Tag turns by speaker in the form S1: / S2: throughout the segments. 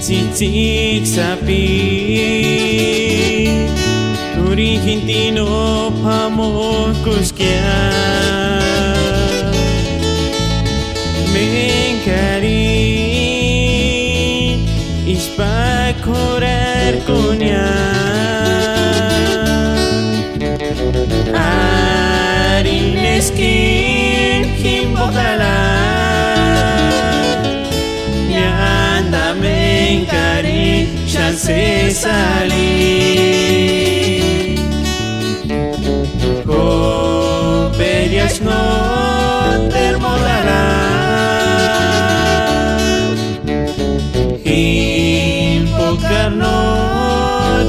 S1: Tsitsik sapi Turi hintino pamoskuskia Mengkari Ispak korar kunya Arineskin himbokala Mengkari chance salir Coperias no termolarán Invocar no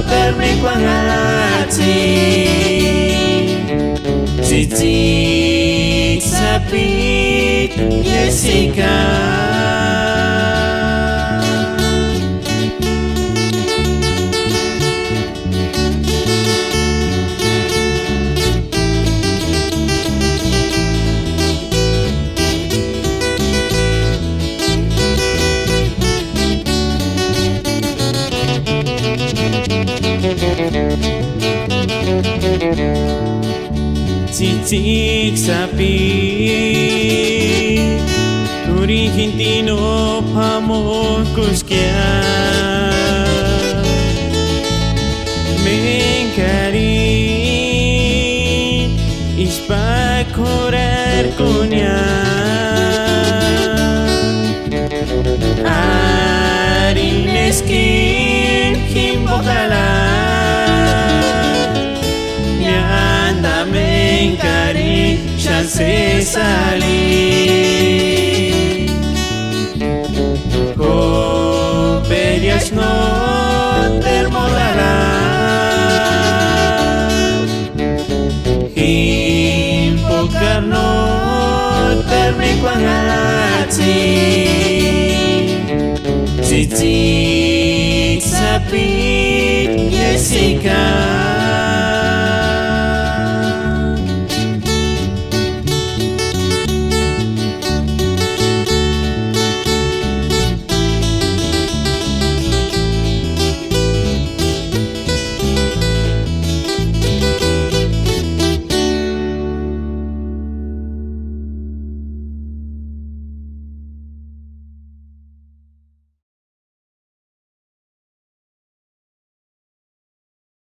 S1: termicuangatsi Tsitsik sapit Jessica Tsitsik sapi Turi hintino pamoskuskia Mengkari Ispak korar kunya Arineskin himbokala Mengkari chance salir Coperias no termolarán Invocar no termicuangatsi Tsitsik sapit Jessica